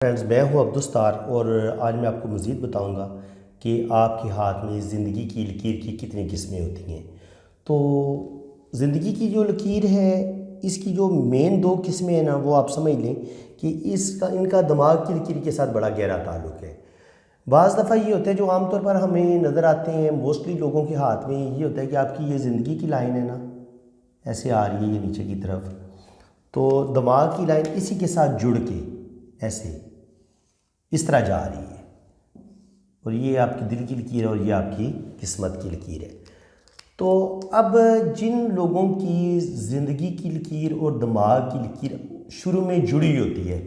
Friends, मैं हूं अब्दुस्तार और आज मैं आपको मज़ीद बताऊंगा कि आपके हाथ में ज़िंदगी की लकीर की कितनी किस्में होती हैं। तो ज़िंदगी की जो लकीर है, इसकी जो मेन दो किस्में हैं ना, वो आप समझ लें कि इनका दिमाग की लकीर के साथ बड़ा गहरा ताल्लुक़ है। बाज़ दफ़ा ये होता है जो आमतौर पर हमें नज़र आते हैं, मोस्टली लोगों के हाथ में ये होता है कि आपकी ये ज़िंदगी की लाइन है ना, ऐसे आ रही है ये नीचे की तरफ, तो दिमाग की लाइन इसी के साथ जुड़ के ऐसे इस तरह जा रही है और ये आपकी दिल की लकीर है और ये आपकी किस्मत की लकीर है। तो अब जिन लोगों की ज़िंदगी की लकीर और दिमाग की लकीर शुरू में जुड़ी होती है,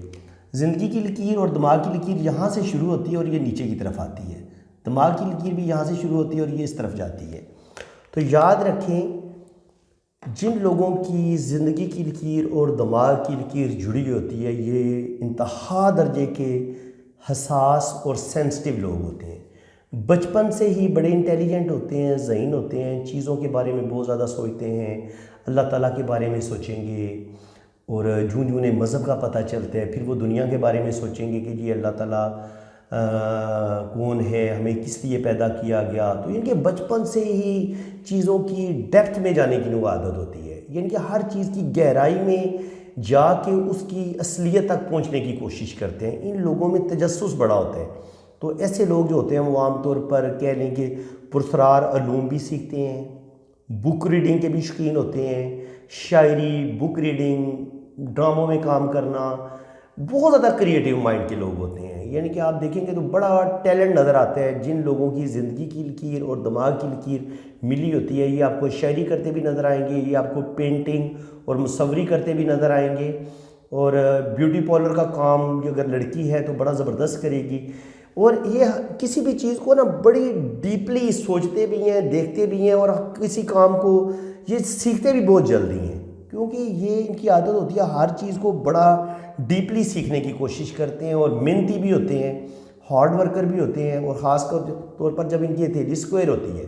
ज़िंदगी की लकीर और दिमाग की लकीर यहाँ से शुरू होती है और ये नीचे की तरफ आती है, दिमाग की लकीर भी यहाँ से शुरू होती है और ये इस तरफ जाती है। तो याद रखें, जिन लोगों की ज़िंदगी की लकीर और दिमाग की लकीर जुड़ी होती है, ये इंतहा दर्जे के हसास और सेंसिटिव लोग होते हैं। बचपन से ही बड़े इंटेलिजेंट होते हैं, ज़हीन होते हैं, चीज़ों के बारे में बहुत ज़्यादा सोचते हैं, अल्लाह ताला के बारे में सोचेंगे और जूं जूं उन्हें मज़हब का पता चलता है फिर वो दुनिया के बारे में सोचेंगे कि जी अल्लाह ताला कौन है, हमें किस लिए पैदा किया गया। तो इनके बचपन से ही चीज़ों की डेप्थ में जाने की आदत होती है, यानी कि हर चीज़ की गहराई में जाके उसकी असलियत तक पहुंचने की कोशिश करते हैं। इन लोगों में तजस्सुस बड़ा होता है। तो ऐसे लोग जो होते हैं वो आमतौर पर कह लें कि पुरस्कार अलूम भी सीखते हैं, बुक रीडिंग के भी शौकीन होते हैं, शायरी, बुक रीडिंग, ड्रामों में काम करना, बहुत ज़्यादा क्रिएटिव माइंड के लोग होते हैं। यानी कि आप देखेंगे तो बड़ा टैलेंट नज़र आता है जिन लोगों की ज़िंदगी की लकीर और दिमाग की लकीर मिली होती है। ये आपको शायरी करते भी नज़र आएंगे, ये आपको पेंटिंग और मुसव्वरी करते भी नज़र आएंगे, और ब्यूटी पार्लर का काम अगर लड़की है तो बड़ा ज़बरदस्त करेगी। और ये किसी भी चीज़ को ना बड़ी डीपली सोचते भी हैं, देखते भी हैं, और किसी काम को ये सीखते भी बहुत जल्दी हैं, क्योंकि ये इनकी आदत होती है हर चीज़ को बड़ा डीपली सीखने की कोशिश करते हैं, और मेहनती भी होते हैं, हार्ड वर्कर भी होते हैं। और ख़ास तौर पर जब इनकी हथेली स्क्वायर होती है,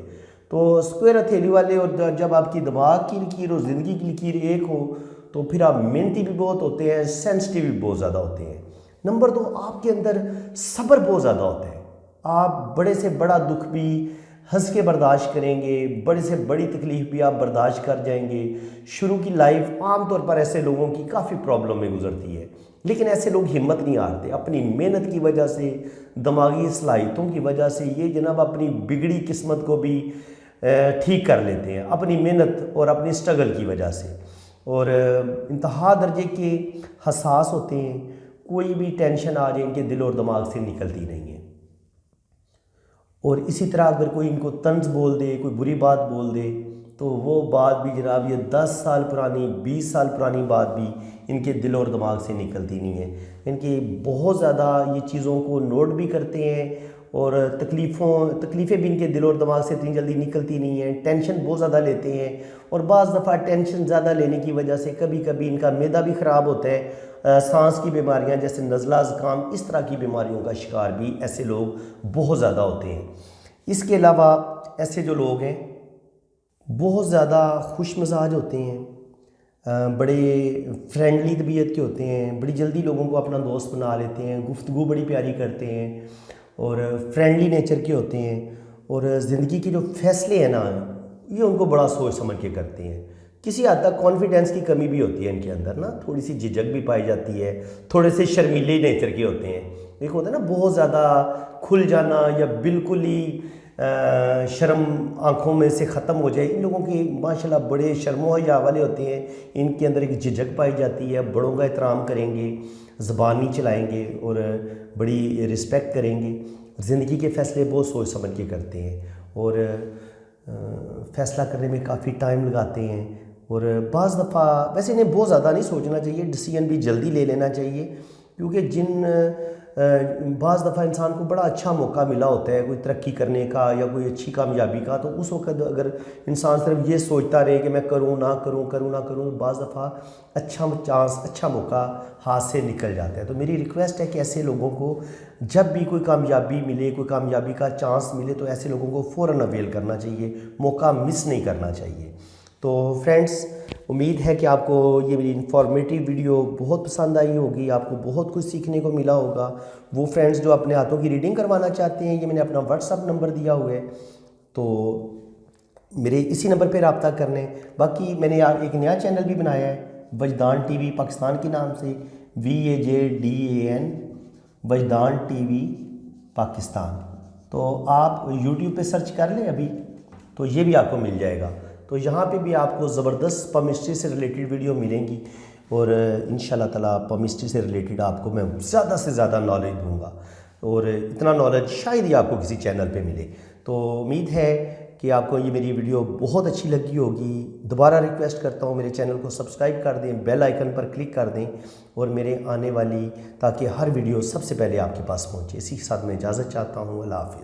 तो स्क्वायर हथेली वाले, और जब आपकी दिमाग की लकीर और ज़िंदगी की लकीर एक हो तो फिर आप मेहनती भी बहुत होते हैं, सेंसिटिव भी बहुत ज़्यादा होते हैं। नंबर 2, आपके अंदर सब्र बहुत ज़्यादा होता है। आप बड़े से बड़ा दुख भी हंस के बर्दाश्त करेंगे, बड़े से बड़ी तकलीफ़ भी आप बर्दाश्त कर जाएंगे। शुरू की लाइफ आमतौर पर ऐसे लोगों की काफ़ी प्रॉब्लम में गुजरती है, लेकिन ऐसे लोग हिम्मत नहीं हारते। अपनी मेहनत की वजह से, दिमागी सलाहियतों की वजह से ये जनाब अपनी बिगड़ी किस्मत को भी ठीक कर लेते हैं, अपनी मेहनत और अपनी स्ट्रगल की वजह से। और इंतहा दर्जे के हसास होते हैं, कोई भी टेंशन आ जाए इनके दिल और दिमाग से निकलती नहीं है। और इसी तरह अगर कोई इनको तंज बोल दे, कोई बुरी बात बोल दे, तो वो बात भी जनाब ये 10 साल पुरानी, 20 साल पुरानी बात भी इनके दिल और दिमाग से निकलती नहीं है। इनके बहुत ज़्यादा ये चीज़ों को नोट भी करते हैं, और तकलीफ़ें भी इनके दिल और दिमाग से इतनी जल्दी निकलती नहीं हैं। टेंशन बहुत ज़्यादा लेते हैं, और बाज़ दफ़ा टेंशन ज़्यादा लेने की वजह से कभी कभी इनका मैदा भी ख़राब होता है। सांस की बीमारियां जैसे नज़ला, ज़ुकाम, इस तरह की बीमारियों का शिकार भी ऐसे लोग बहुत ज़्यादा होते हैं। इसके अलावा ऐसे जो लोग हैं बहुत ज़्यादा खुश मिजाज होते हैं, बड़े फ्रेंडली तबीयत के होते हैं, बड़ी जल्दी लोगों को अपना दोस्त बना लेते हैं, गुफ्तगू बड़ी प्यारी करते हैं, और फ्रेंडली नेचर के होते हैं। और ज़िंदगी के जो फैसले हैं ना, ये उनको बड़ा सोच समझ के करते हैं। किसी हद तक कॉन्फिडेंस की कमी भी होती है इनके अंदर ना, थोड़ी सी झिझक भी पाई जाती है, थोड़े से शर्मीले नेचर के होते हैं। एक होता है ना बहुत ज़्यादा खुल जाना, या बिल्कुल ही शर्म आँखों में से ख़त्म हो जाए। इन लोगों के माशाल्लाह बड़े शर्मो हया वाले होते हैं, इनके अंदर एक झिझक पाई जाती है, बड़ों का एहतराम करेंगे, ज़बान नहीं चलाएँगे, और बड़ी रिस्पेक्ट करेंगे। ज़िंदगी के फ़ैसले बहुत सोच समझ के करते हैं, और फ़ैसला करने में काफ़ी टाइम लगाते हैं। और बाज़ दफ़ा वैसे इन्हें बहुत ज़्यादा नहीं सोचना चाहिए, डिसीजन भी जल्दी ले लेना चाहिए, क्योंकि बाज़ दफ़ा इंसान को बड़ा अच्छा मौका मिला होता है कोई तरक्की करने का या कोई अच्छी कामयाबी का, तो उस वक्त अगर इंसान सिर्फ ये सोचता रहे कि मैं करूँ ना करूँ, करूँ ना करूँ, तो बाज़ दफ़ा अच्छा चांस, अच्छा मौका हाथ से निकल जाता है। तो मेरी रिक्वेस्ट है कि ऐसे लोगों को जब भी कोई कामयाबी मिले, कोई कामयाबी का चांस मिले, तो ऐसे लोगों को फ़ौरन अवेल करना चाहिए, मौका मिस नहीं करना चाहिए। तो फ्रेंड्स, उम्मीद है कि आपको ये मेरी इन्फॉर्मेटिव वीडियो बहुत पसंद आई होगी, आपको बहुत कुछ सीखने को मिला होगा। वो फ्रेंड्स जो अपने हाथों की रीडिंग करवाना चाहते हैं, ये मैंने अपना व्हाट्सअप नंबर दिया हुआ है, तो मेरे इसी नंबर पर रब्ता कर लें। बाकी मैंने यार एक नया चैनल भी बनाया है वजदान टीवी पाकिस्तान के नाम से, VAJDAN वजदान टीवी पाकिस्तान। तो आप यूट्यूब पे सर्च कर लें अभी, तो ये भी आपको मिल जाएगा। तो यहाँ पे भी आपको ज़बरदस्त पमिस्ट्री से रिलेटेड वीडियो मिलेंगी और इंशाल्लाह ताला पमिस्ट्री से रिलेटेड आपको मैं ज़्यादा से ज़्यादा नॉलेज दूँगा और इतना नॉलेज शायद ही आपको किसी चैनल पे मिले। तो उम्मीद है कि आपको ये मेरी वीडियो बहुत अच्छी लगी होगी। दोबारा रिक्वेस्ट करता हूँ मेरे चैनल को सब्सक्राइब कर दें, बेल आइकन पर क्लिक कर दें और मेरे आने वाली ताकि हर वीडियो सबसे पहले आपके पास पहुँचे। इसी के साथ मैं इजाज़त चाहता हूँ। अल्लाह हाफ़िज़।